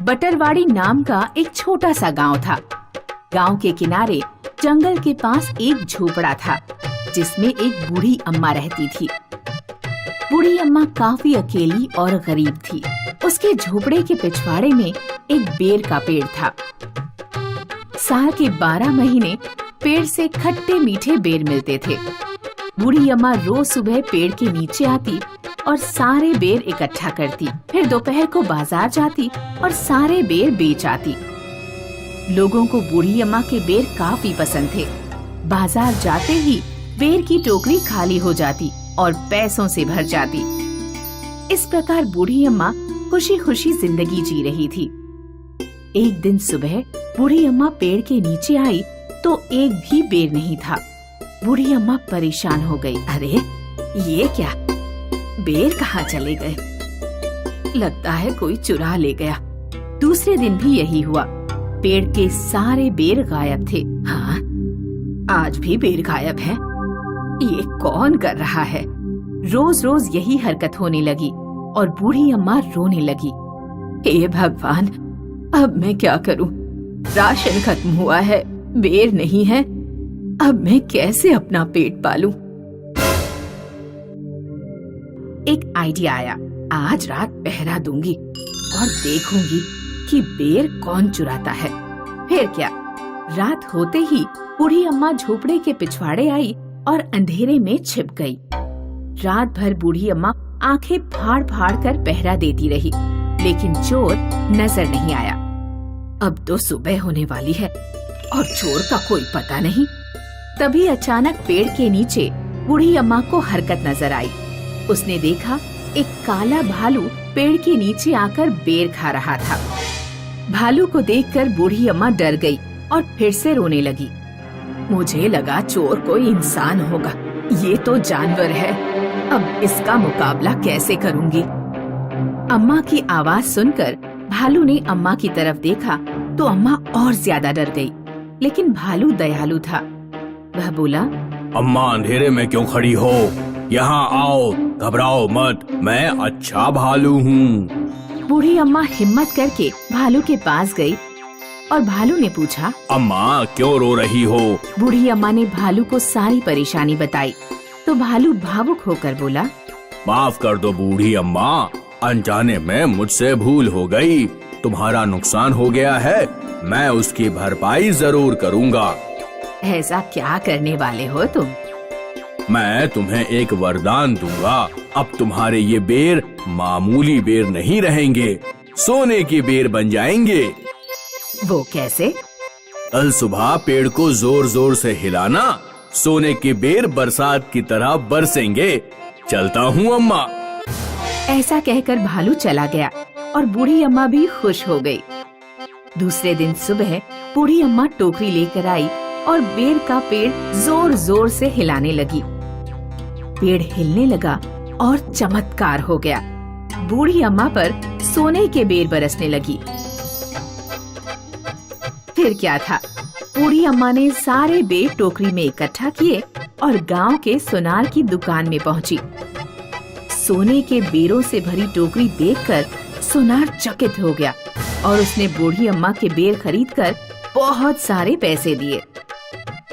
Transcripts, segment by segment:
बटरवाड़ी नाम का एक छोटा सा गांव था। गांव के किनारे जंगल के पास एक झोपड़ा था जिसमें एक बूढ़ी अम्मा रहती थी। बूढ़ी अम्मा काफी अकेली और गरीब थी। उसके झोपड़े के पिछवाड़े में एक बेर का पेड़ था। साल के 12 महीने पेड़ से खट्टे मीठे बेर मिलते थे। बूढ़ी अम्मा रोज सुबह पेड़ के नीचे आती और सारे बेर इकट्ठा करती, फिर दोपहर को बाजार जाती और सारे बेर बेच आती। लोगों को बूढ़ी अम्मा के बेर काफी पसंद थे। बाजार जाते ही बेर की टोकरी खाली हो जाती और पैसों से भर जाती। इस प्रकार बूढ़ी अम्मा खुशी खुशी जिंदगी जी रही थी। एक दिन सुबह बूढ़ी अम्मा पेड़ के नीचे आई तो एक भी बेर नहीं था। बूढ़ी अम्मा परेशान हो गई। अरे ये क्या, बेर कहाँ चले गए? लगता है कोई चुरा ले गया। दूसरे दिन भी यही हुआ। पेड़ के सारे बेर गायब थे। हाँ, आज भी बेर गायब है। ये कौन कर रहा है? रोज रोज यही हरकत होने लगी और बूढ़ी अम्मा रोने लगी। हे भगवान, अब मैं क्या करूं? राशन खत्म हुआ है, बेर नहीं है। अब मैं कैसे अपना पेट पालूं? एक आइडिया आया। आज रात पहरा दूंगी और देखूंगी कि बेर कौन चुराता है। फिर क्या, रात होते ही बूढ़ी अम्मा झोपड़े के पिछवाड़े आई और अंधेरे में छिप गई। रात भर बूढ़ी अम्मा आंखें फाड़ फाड़ कर पहरा देती रही, लेकिन चोर नजर नहीं आया। अब तो सुबह होने वाली है और चोर का कोई पता नहीं। तभी अचानक पेड़ के नीचे बूढ़ी अम्मा को हरकत नजर आई। उसने देखा एक काला भालू पेड़ के नीचे आकर बेर खा रहा था। भालू को देखकर बूढ़ी अम्मा डर गई और फिर से रोने लगी। मुझे लगा चोर कोई इंसान होगा, ये तो जानवर है। अब इसका मुकाबला कैसे करूंगी? अम्मा की आवाज सुनकर भालू ने अम्मा की तरफ देखा तो अम्मा और ज्यादा डर गई। लेकिन भालू दयालु था। वह बोला, अम्मा अंधेरे में क्यों खड़ी हो? यहाँ आओ, घबराओ मत, मैं अच्छा भालू हूँ। बूढ़ी अम्मा हिम्मत करके भालू के पास गई और भालू ने पूछा, अम्मा क्यों रो रही हो? बूढ़ी अम्मा ने भालू को सारी परेशानी बताई तो भालू भावुक होकर बोला, माफ कर दो बूढ़ी अम्मा, अनजाने में मुझसे भूल हो गई। तुम्हारा नुकसान हो गया है, मैं उसकी भरपाई जरूर करूँगा। ऐसा क्या करने वाले हो तुम? मैं तुम्हें एक वरदान दूंगा। अब तुम्हारे ये बेर मामूली बेर नहीं रहेंगे, सोने के बेर बन जाएंगे। वो कैसे? कल सुबह पेड़ को जोर जोर से हिलाना, सोने के बेर बरसात की तरह बरसेंगे। चलता हूँ अम्मा। ऐसा कहकर भालू चला गया और बूढ़ी अम्मा भी खुश हो गई। दूसरे दिन सुबह बूढ़ी अम्मा टोकरी लेकर आई और बेर का पेड़ जोर जोर से हिलाने लगी। पेड़ हिलने लगा और चमत्कार हो गया। बूढ़ी अम्मा पर सोने के बेर बरसने लगी। फिर क्या था, बूढ़ी अम्मा ने सारे बेर टोकरी में इकट्ठा किए और गांव के सुनार की दुकान में पहुंची। सोने के बेरों से भरी टोकरी देखकर सुनार चकित हो गया और उसने बूढ़ी अम्मा के बेर खरीदकर बहुत सारे पैसे दिए।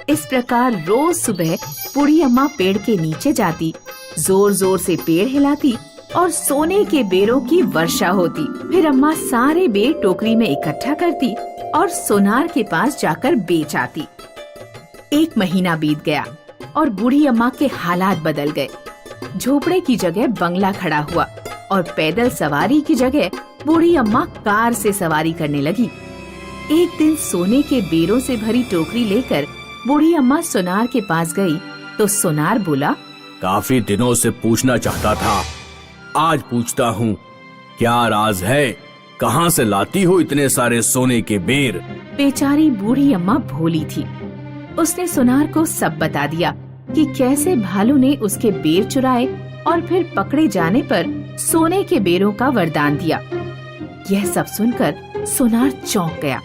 इस प्रकार रोज सुबह बूढ़ी अम्मा पेड़ के नीचे जाती, जोर जोर से पेड़ हिलाती और सोने के बेरों की वर्षा होती। फिर अम्मा सारे बेर टोकरी में इकट्ठा करती और सोनार के पास जाकर बेच आती। 1 महीना बीत गया और बूढ़ी अम्मा के हालात बदल गए। झोपड़े की जगह बंगला खड़ा हुआ और पैदल सवारी की जगह बूढ़ी अम्मा कार से सवारी करने लगी। एक दिन सोने के बेरों से भरी टोकरी लेकर बूढ़ी अम्मा सोनार के पास गई तो सोनार बोला, काफी दिनों से पूछना चाहता था, आज पूछता हूँ, क्या राज है? कहाँ से लाती हो इतने सारे सोने के बेर? बेचारी बूढ़ी अम्मा भोली थी। उसने सोनार को सब बता दिया कि कैसे भालू ने उसके बेर चुराए और फिर पकड़े जाने पर सोने के बेरों का वरदान दिया। यह सब सुनकर सोनार चौंक गया।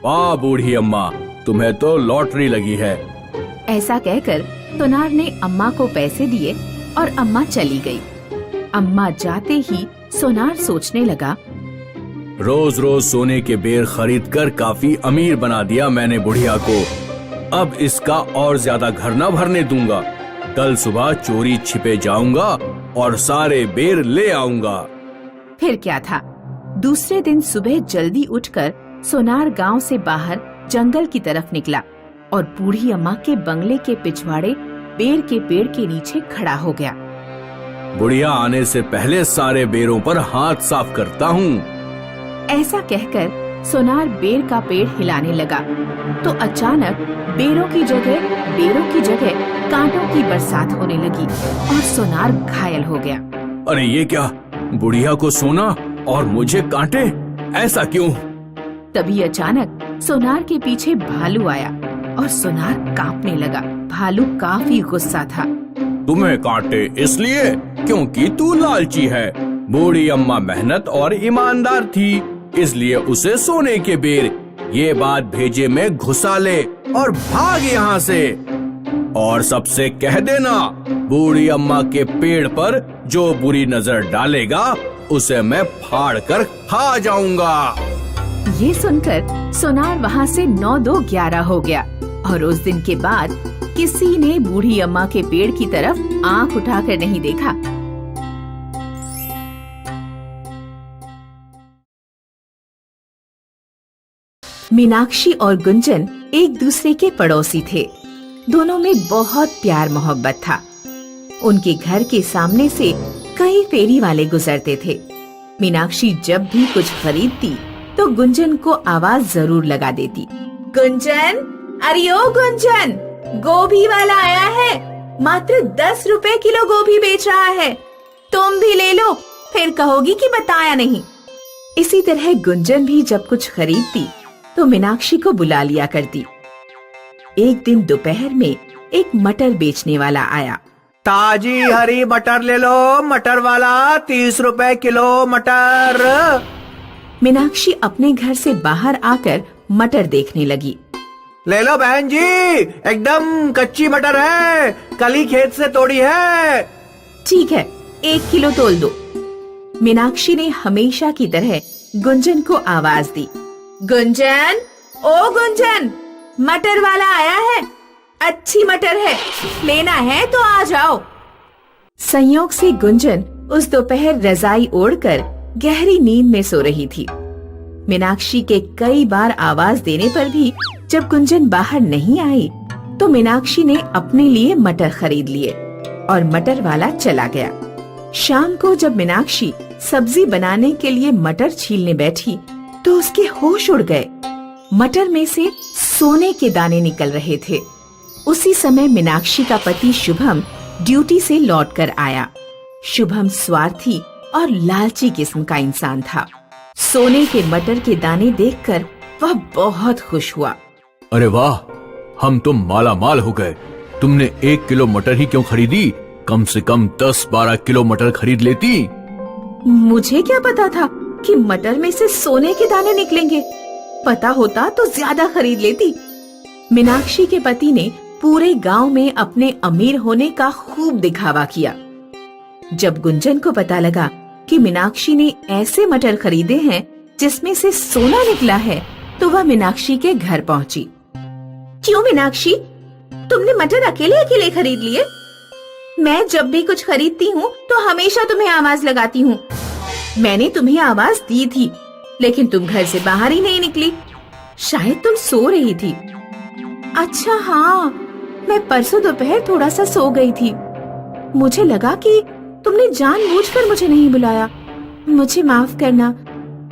वाह बूढ़ी अम्मा, तुम्हें तो लॉटरी लगी है। ऐसा कहकर सोनार ने अम्मा को पैसे दिए और अम्मा चली गई। अम्मा जाते ही सोनार सोचने लगा, रोज रोज सोने के बेर खरीद कर काफी अमीर बना दिया मैंने बुढ़िया को। अब इसका और ज्यादा घर न भरने दूंगा। कल सुबह चोरी छिपे जाऊंगा और सारे बेर ले आऊंगा। फिर क्या था, दूसरे दिन सुबह जल्दी उठकर सोनार गांव से बाहर जंगल की तरफ निकला और बूढ़ी अम्मा के बंगले के पिछवाड़े बेर के पेड़ के नीचे खड़ा हो गया। बुढ़िया आने से पहले सारे बेरों पर हाथ साफ करता हूँ। ऐसा कहकर सोनार बेर का पेड़ हिलाने लगा तो अचानक बेरों की जगह कांटों की बरसात होने लगी और सोनार घायल हो गया। अरे ये क्या, बुढ़िया को सोना और मुझे कांटे, ऐसा क्यों? तभी अचानक सोनार के पीछे भालू आया और सोनार कांपने लगा। भालू काफी गुस्सा था। तुम्हें कांटे इसलिए क्योंकि तू लालची है। बूढ़ी अम्मा मेहनत और ईमानदार थी, इसलिए उसे सोने के बेर ये बात भेजे में घुसा ले और भाग यहाँ से। और सबसे कह देना, बूढ़ी अम्मा के पेड़ पर जो बुरी नजर डालेगा उसे मैं फाड़ कर खा जाऊंगा। ये सुनकर सोनार वहाँ से 9-2-11 हो गया और उस दिन के बाद किसी ने बूढ़ी अम्मा के पेड़ की तरफ आंख उठाकर नहीं देखा। मीनाक्षी और गुंजन एक दूसरे के पड़ोसी थे। दोनों में बहुत प्यार मोहब्बत था। उनके घर के सामने से कई फेरी वाले गुजरते थे। मीनाक्षी जब भी कुछ खरीदती तो गुंजन को आवाज जरूर लगा देती। गुंजन, अरे ओ गुंजन, गोभी वाला आया है, मात्र 10 रुपए किलो गोभी बेच रहा है, तुम भी ले लो, फिर कहोगी कि बताया नहीं। इसी तरह गुंजन भी जब कुछ खरीदती तो मीनाक्षी को बुला लिया करती। एक दिन दोपहर में एक मटर बेचने वाला आया। ताजी हरी मटर ले लो, मटर वाला 30 रुपए किलो मटर। मीनाक्षी अपने घर से बाहर आकर मटर देखने लगी। ले लो बहन जी, एकदम कच्ची मटर है, कल ही खेत से तोड़ी है। ठीक है, 1 किलो तोल दो। मीनाक्षी ने हमेशा की तरह गुंजन को आवाज दी। गुंजन, ओ गुंजन, मटर वाला आया है, अच्छी मटर है, लेना है तो आ जाओ। संयोग से गुंजन उस दोपहर रजाई ओढ़कर गहरी नींद में सो रही थी। मीनाक्षी के कई बार आवाज देने पर भी जब गुंजन बाहर नहीं आई तो मीनाक्षी ने अपने लिए मटर खरीद लिए और मटर वाला चला गया। शाम को जब मीनाक्षी सब्जी बनाने के लिए मटर छीलने बैठी तो उसके होश उड़ गए। मटर में से सोने के दाने निकल रहे थे। उसी समय मीनाक्षी का पति शुभम ड्यूटी से लौटकर आया। शुभम स्वार्थी और लालची किस्म का इंसान था। सोने के मटर के दाने देखकर वह बहुत खुश हुआ। अरे वाह, हम तो माला माल हो गए। तुमने 1 किलो मटर ही क्यों खरीदी? कम से कम 10-12 किलो मटर खरीद लेती। मुझे क्या पता था कि मटर में से सोने के दाने निकलेंगे। पता होता तो ज्यादा खरीद लेती। मीनाक्षी के पति ने पूरे गांव में अपने अमीर होने का खूब दिखावा किया। जब गुंजन को पता लगा कि मीनाक्षी ने ऐसे मटर खरीदे हैं जिसमें से सोना निकला है तो वह मीनाक्षी के घर पहुंची। क्यों मीनाक्षी, तुमने मटर अकेले अकेले खरीद लिए? मैं जब भी कुछ खरीदती हूँ तो हमेशा तुम्हें आवाज लगाती हूँ। मैंने तुम्हें आवाज दी थी लेकिन तुम घर से बाहर ही नहीं निकली। शायद तुम सो रही थी। अच्छा हाँ, मैं परसों दोपहर थोड़ा सा सो गई थी। मुझे लगा कि तुमने जानबूझकर मुझे नहीं बुलाया। मुझे माफ करना।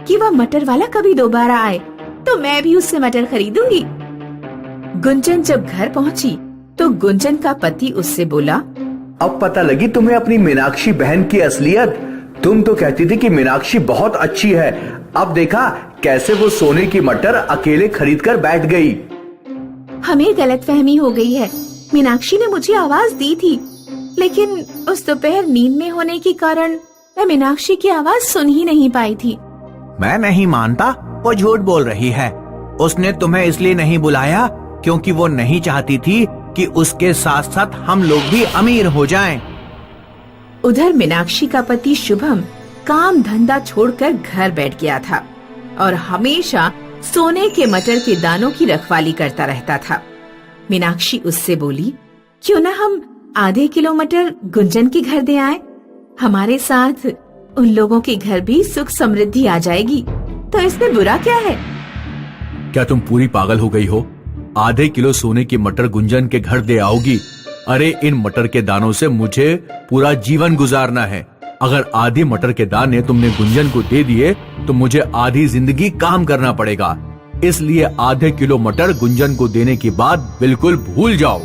कि वह मटर वाला कभी दोबारा आए तो मैं भी उससे मटर खरीदूंगी। गुंजन जब घर पहुंची तो गुंजन का पति उससे बोला, अब पता लगी तुम्हें अपनी मीनाक्षी बहन की असलियत। तुम तो कहती थी कि मीनाक्षी बहुत अच्छी है, अब देखा कैसे वो सोने की मटर अकेले खरीद कर बैठ गई। हमें गलतफहमी हो गई है। मीनाक्षी ने मुझे आवाज दी थी लेकिन उस दोपहर नींद में होने के कारण मैं मीनाक्षी की आवाज सुन ही नहीं पाई थी। मैं नहीं मानता, वो झूठ बोल रही है। उसने तुम्हें इसलिए नहीं बुलाया क्योंकि वो नहीं चाहती थी कि उसके साथ साथ हम लोग भी अमीर हो जाएं। उधर मीनाक्षी का पति शुभम काम धंधा छोड़कर घर बैठ गया था। और हमेशा सोने के मटर के दानों की रखवाली करता रहता था। मीनाक्षी उससे बोली, क्यों ना हम आधे किलो मटर गुंजन के घर दे आए? हमारे साथ उन लोगों के घर भी सुख समृद्धि आ जाएगी, तो इसमें बुरा क्या है? क्या तुम पूरी पागल हो गई हो? आधे किलो सोने की मटर गुंजन के घर दे आओगी? अरे इन मटर के दानों से मुझे पूरा जीवन गुजारना है। अगर आधी मटर के दाने तुमने गुंजन को दे दिए तो मुझे आधी जिंदगी काम करना पड़ेगा। इसलिए आधे किलो मटर गुंजन को देने की बात बिल्कुल भूल जाओ।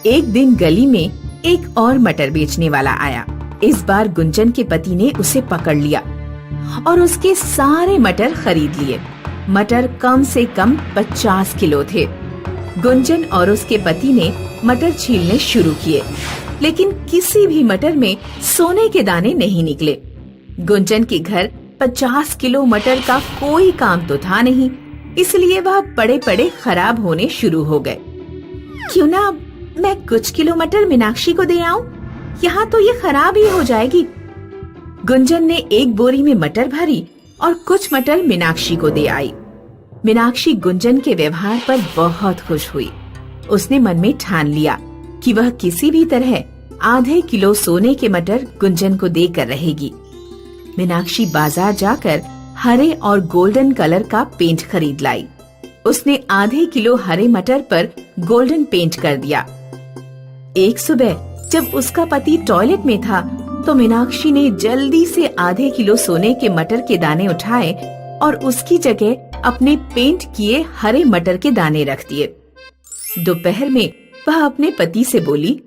एक दिन गली में एक और मटर बेचने वाला आया। इस बार गुंजन के पति ने उसे पकड़ लिया और उसके सारे मटर खरीद लिए। मटर कम से कम 50 किलो थे। गुंजन और उसके पति ने मटर छीलने शुरू किए, लेकिन किसी भी मटर में सोने के दाने नहीं निकले। गुंजन के घर 50 किलो मटर का कोई काम तो था नहीं, इसलिए वह पड़े पड़े खराब होने शुरू हो गए। क्यों ना मैं कुछ किलो मटर मीनाक्षी को दे आऊं? यहाँ तो ये खराब ही हो जाएगी। गुंजन ने एक बोरी में मटर भरी और कुछ मटर मीनाक्षी को दे आई। मीनाक्षी गुंजन के व्यवहार पर बहुत खुश हुई। उसने मन में ठान लिया कि वह किसी भी तरह आधे किलो सोने के मटर गुंजन को देकर रहेगी। मीनाक्षी बाजार जाकर हरे और गोल्डन कलर का पेंट खरीद लाई। उसने आधे किलो हरे मटर पर गोल्डन पेंट कर दिया। एक सुबह जब उसका पति टॉयलेट में था तो मीनाक्षी ने जल्दी से आधे किलो सोने के मटर के दाने उठाए और उसकी जगह अपने पेंट किए हरे मटर के दाने रख दिए। दोपहर में वह अपने पति से बोली,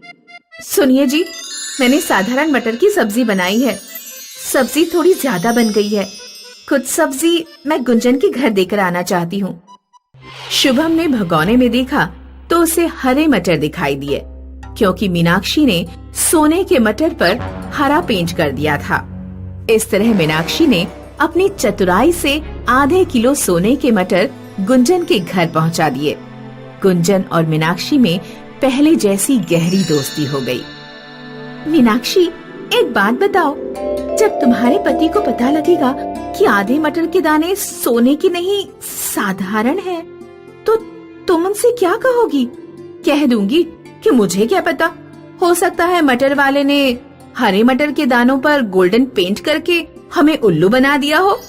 सुनिए जी, मैंने साधारण मटर की सब्जी बनाई है। सब्जी थोड़ी ज्यादा बन गई है। कुछ सब्जी मैं गुंजन के घर देकर आना चाहती हूँ। शुभम ने भगोने में देखा तो उसे हरे मटर दिखाई दिए, क्योंकि मीनाक्षी ने सोने के मटर पर हरा पेंट कर दिया था। इस तरह मीनाक्षी ने अपनी चतुराई से आधे किलो सोने के मटर गुंजन के घर पहुंचा दिए। गुंजन और मीनाक्षी में पहले जैसी गहरी दोस्ती हो गई। मीनाक्षी, एक बात बताओ, जब तुम्हारे पति को पता लगेगा कि आधे मटर के दाने सोने की नहीं साधारण हैं, तो तुम उनसे क्या कहोगी? कह दूंगी कि मुझे क्या पता, हो सकता है मटर वाले ने हरे मटर के दानों पर गोल्डन पेंट करके हमें उल्लू बना दिया हो।